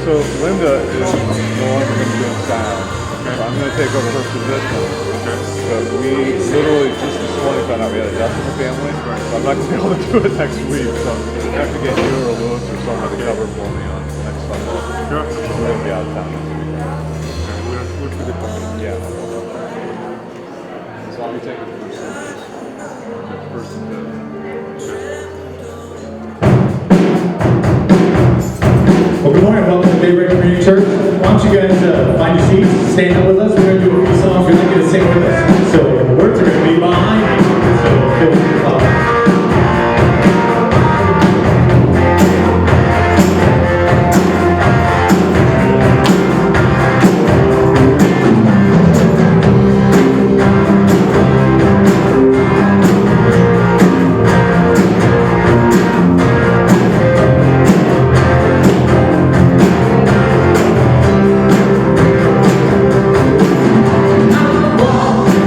So Linda is no longer going to be on sound. Okay. So I'm going to take over her position. Okay. But we literally just this morning found out we had a death in the family. Right. So I'm not going to be able to do it next week. So I have to get you or Lewis or someone to cover for me on next Sunday. Sure. We're going to be out of town this week. Okay. Yeah. So I'll be taking first and fifth. Well, good morning. Welcome to DayBreak Community Church. Why don't you guys find your seats, stand up with us. We're going to do a few songs. We're not going to sing with us. So the words are going to be behind me. So feel free to follow. I'm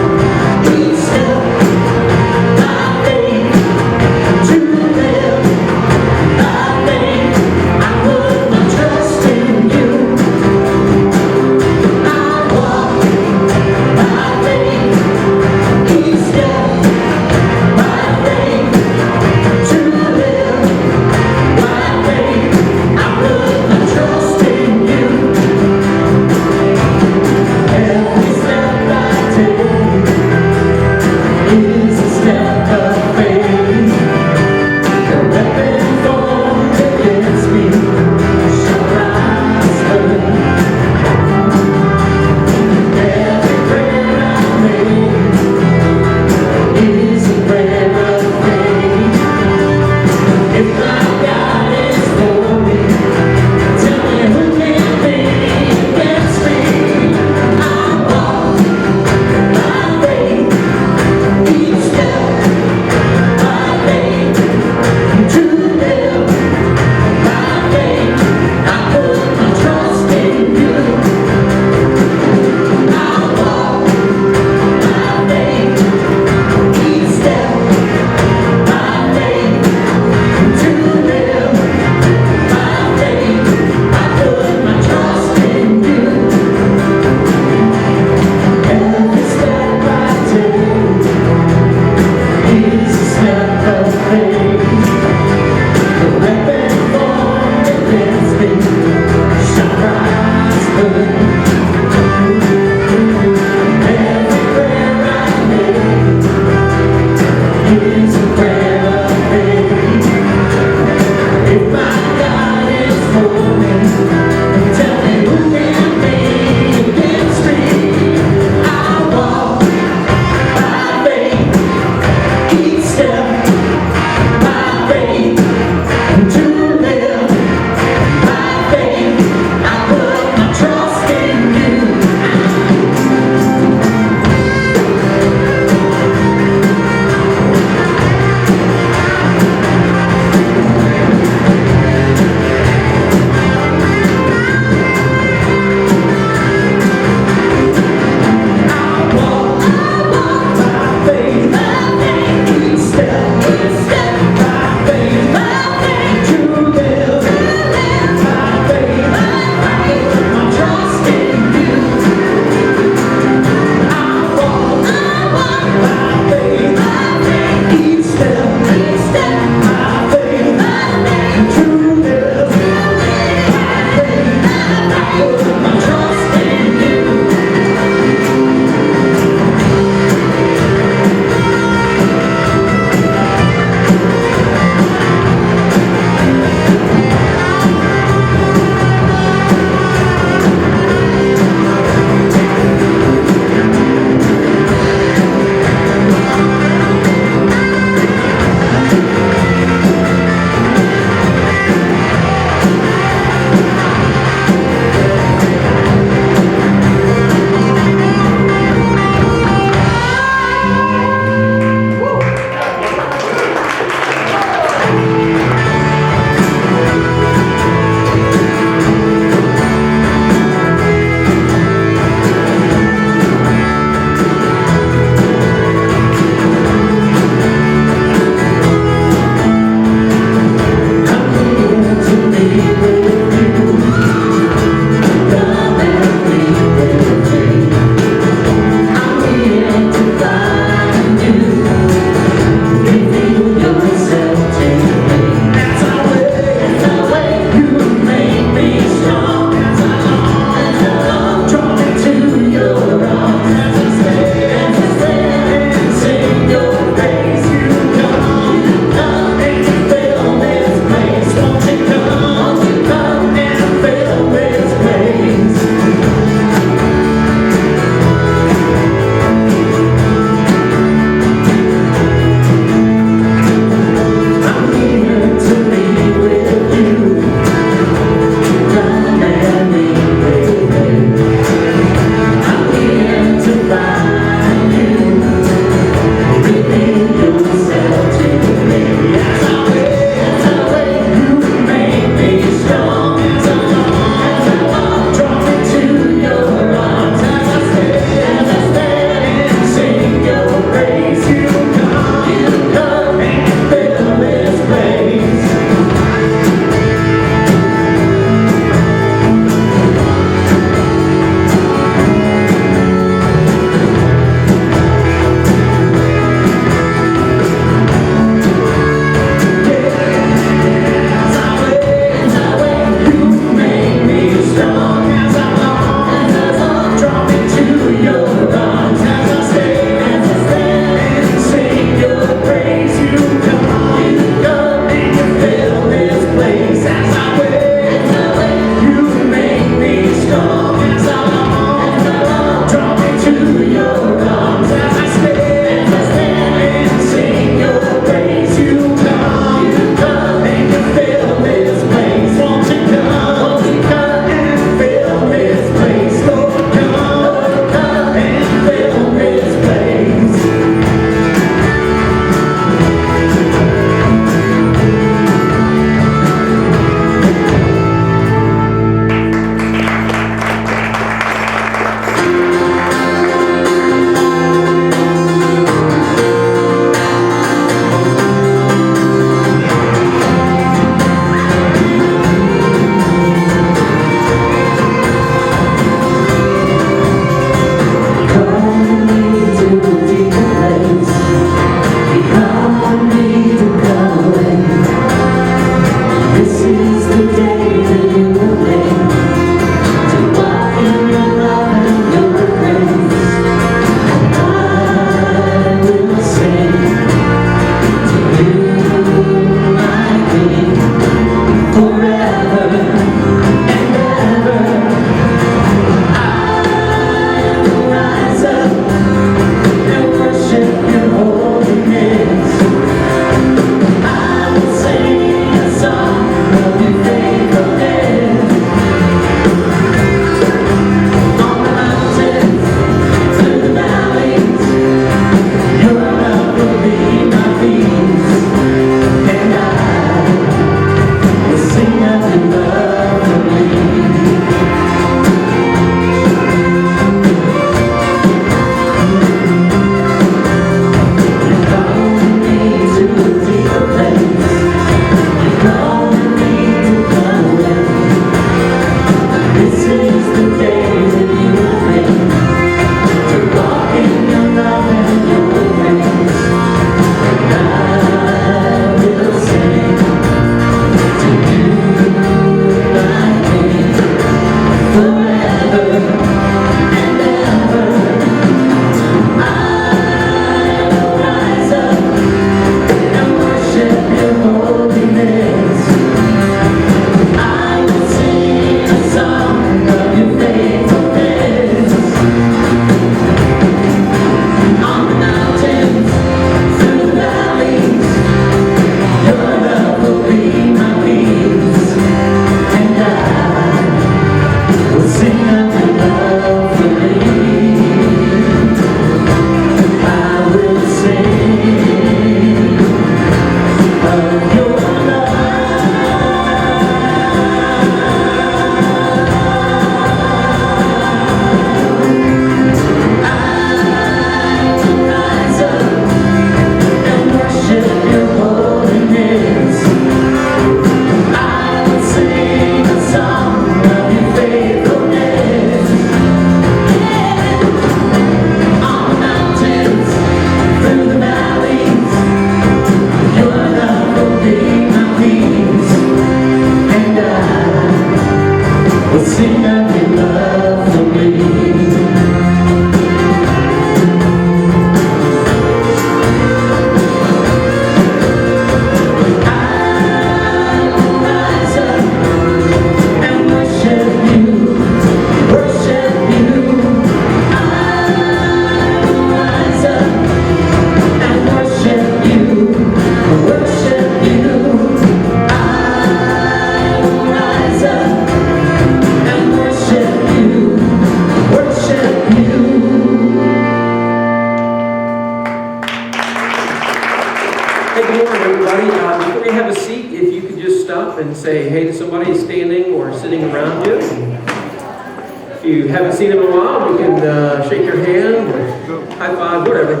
And say hey to somebody standing or sitting around you. If you haven't seen them in a while, you can shake your hand or high five, whatever.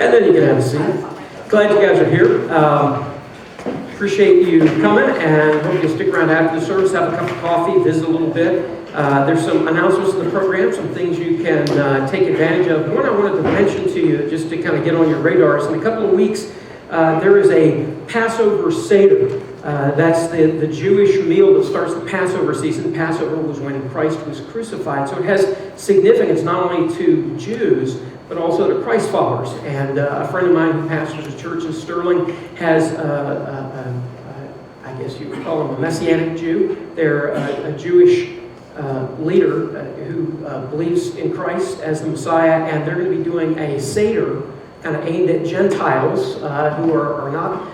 And then you can have a seat. Glad you guys are here. Appreciate you coming and hope you stick around after the service, have a cup of coffee, visit a little bit. There's some announcements in the program, some things you can take advantage of. One I wanted to mention to you, just to kind of get on your radars. In a couple of weeks, there is a Passover Seder. That's the Jewish meal that starts the Passover season. Passover was when Christ was crucified. So it has significance not only to Jews, but also to Christ followers. And a friend of mine who pastors a church in Sterling has, I guess you would call him a Messianic Jew. They're a Jewish leader who believes in Christ as the Messiah, and they're going to be doing a Seder kind of aimed at Gentiles who are not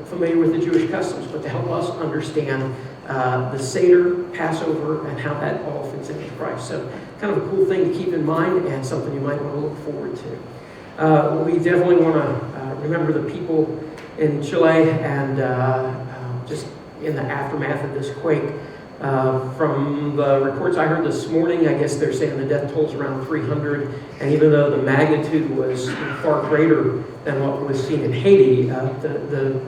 familiar with the Jewish customs, but to help us understand the Seder, Passover, and how that all fits into Christ. So kind of a cool thing to keep in mind and something you might want to look forward to. We definitely want to remember the people in Chile and just in the aftermath of this quake. From the reports I heard this morning, I guess they're saying the death toll's around 300, and even though the magnitude was far greater than what was seen in Haiti, the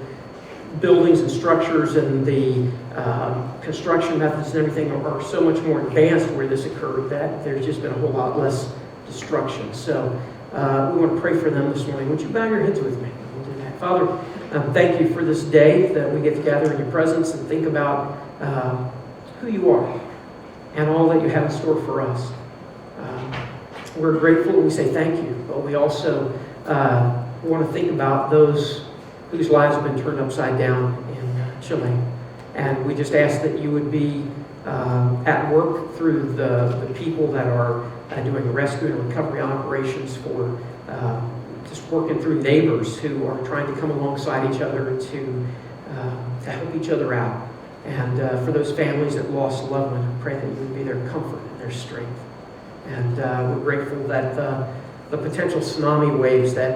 buildings and structures and the construction methods and everything are so much more advanced where this occurred that there's just been a whole lot less destruction. So we want to pray for them this morning. Would you bow your heads with me? We'll do that. Father, thank you for this day that we get to gather in your presence and think about who you are and all that you have in store for us. We're grateful and we say thank you, but we also want to think about those whose lives have been turned upside down in Chile. And we just ask that you would be at work through the people that are doing rescue and recovery operations, for just working through neighbors who are trying to come alongside each other to help each other out. And for those families that lost a loved one, we pray that you would be their comfort and their strength. And we're grateful that the potential tsunami waves that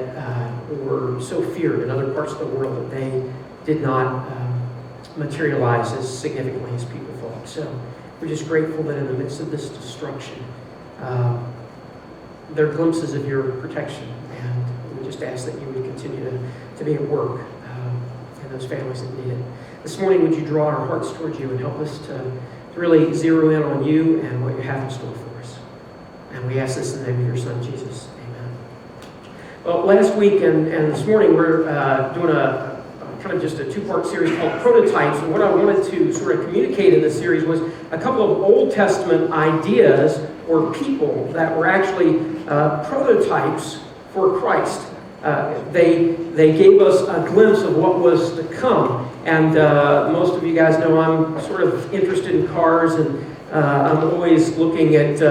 were so feared in other parts of the world, that they did not materialize as significantly as people thought. So we're just grateful that in the midst of this destruction, there are glimpses of your protection. And we just ask that you would continue to be at work in those families that need it. This morning, would you draw our hearts towards you and help us to really zero in on you and what you have in store for us. And we ask this in the name of your Son, Jesus. Amen. Well, last week and this morning, we're doing a kind of just a two-part series called Prototypes. And what I wanted to sort of communicate in this series was a couple of Old Testament ideas or people that were actually prototypes for Christ. They gave us a glimpse of what was to come. And most of you guys know I'm sort of interested in cars, and I'm always looking at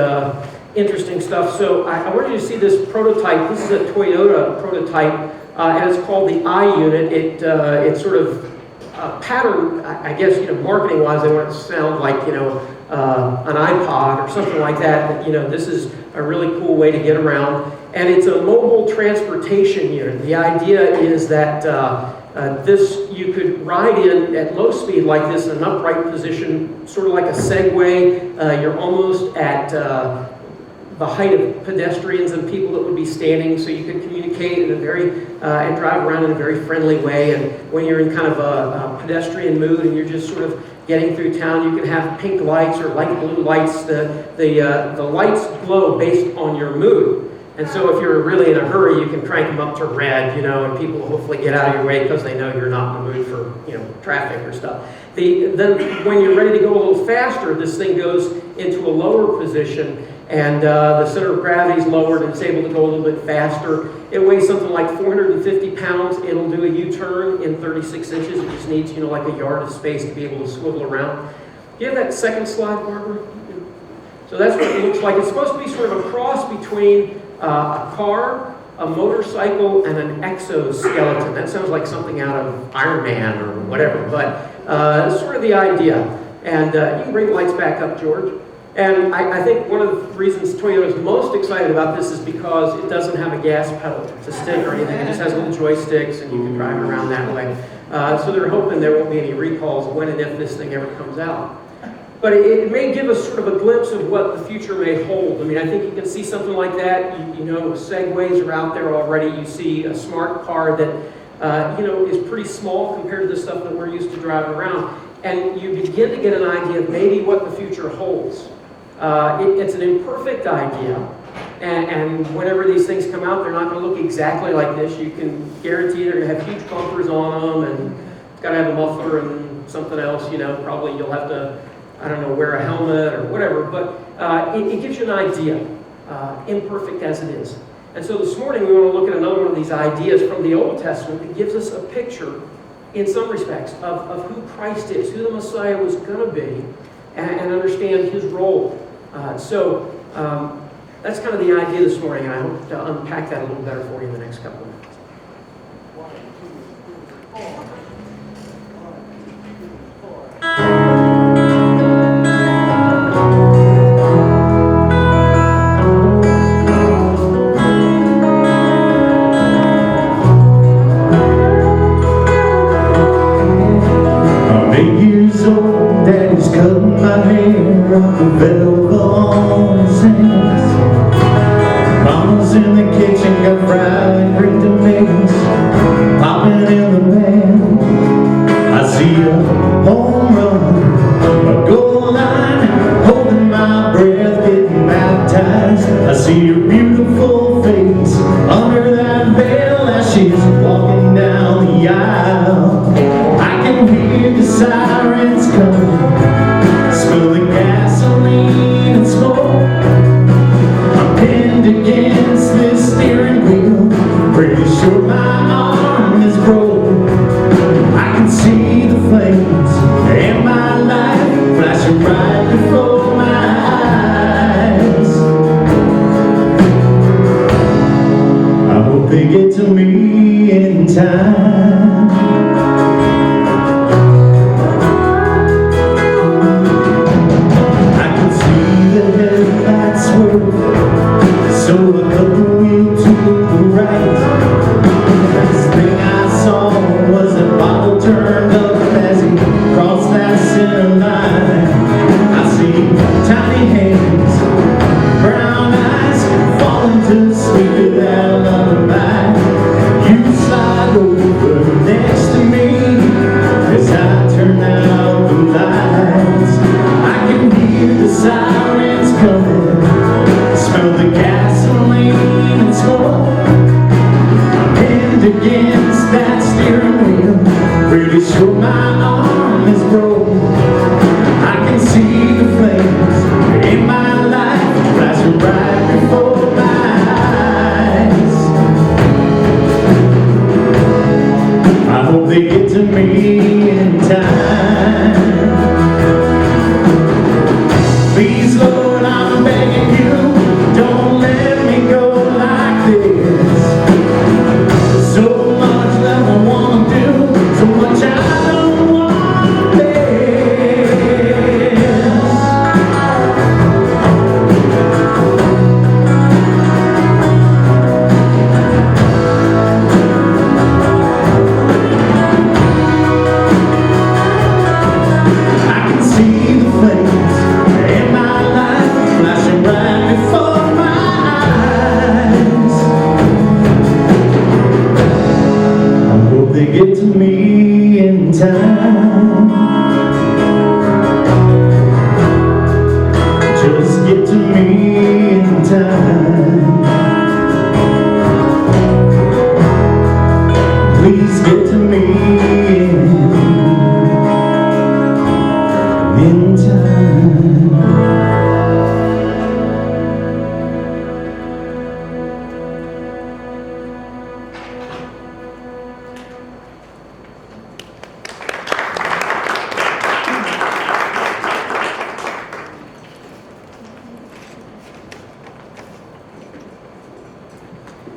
interesting stuff. So I wanted you to see this prototype. This is a Toyota prototype, and it's called the I unit. It's sort of pattern, I guess, marketing-wise, they want it to sound like, an iPod or something like that. But, this is a really cool way to get around. And it's a mobile transportation unit. The idea is that you could ride in at low speed like this in an upright position, sort of like a Segway. You're almost at the height of pedestrians and people that would be standing, so you could communicate in a and drive around in a very friendly way. And when you're in kind of a pedestrian mood and you're just sort of getting through town, you can have pink lights or light blue lights. The lights glow based on your mood. And so if you're really in a hurry, you can crank them up to red, and people will hopefully get out of your way because they know you're not in the mood for, traffic or stuff. Then when you're ready to go a little faster, this thing goes into a lower position, and the center of gravity is lowered and it's able to go a little bit faster. It weighs something like 450 pounds. It'll do a U-turn in 36 inches. It just needs, like a yard of space to be able to swivel around. Do you have that second slide, Barbara? So that's what it looks like. It's supposed to be sort of a cross between a car, a motorcycle, and an exoskeleton. That sounds like something out of Iron Man or whatever, but it's sort of the idea. And you can bring the lights back up, George. And I think one of the reasons Toyota is most excited about this is because it doesn't have a gas pedal to stick or anything. It just has little joysticks, and you can drive around that way. So they're hoping there won't be any recalls when and if this thing ever comes out. But it may give us sort of a glimpse of what the future may hold. I mean, I think you can see something like that. Segways are out there already. You see a smart car that, is pretty small compared to the stuff that we're used to driving around. And you begin to get an idea of maybe what the future holds. It's an imperfect idea. And whenever these things come out, they're not going to look exactly like this. You can guarantee they're going to have huge bumpers on them, and it's got to have a muffler and something else. Probably you'll have to, wear a helmet or whatever, but it gives you an idea, imperfect as it is. And so this morning we want to look at another one of these ideas from the Old Testament that gives us a picture, in some respects, of who Christ is, who the Messiah was going to be, and understand his role. So that's kind of the idea this morning, and I hope to unpack that a little better for you in the next couple of minutes. Mama's in the kitchen, got fried green tomatoes popping in the pan. I see a home run, a goal line, holding my breath, getting baptized. I see her beautiful face under that veil as she's walking down the aisle. I can hear the sirens coming, smell the gasoline and smoke. I'm pinned against this steering wheel, pretty sure my arm is broke. I can see the flames and my life flashing right before my eyes. I hope they get to me in time.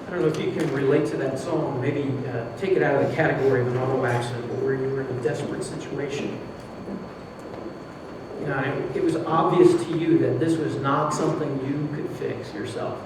I don't know if you can relate to that song, maybe take it out of the category of an auto accident, but where you were in a desperate situation. You know, it was obvious to you that this was not something you could fix yourself.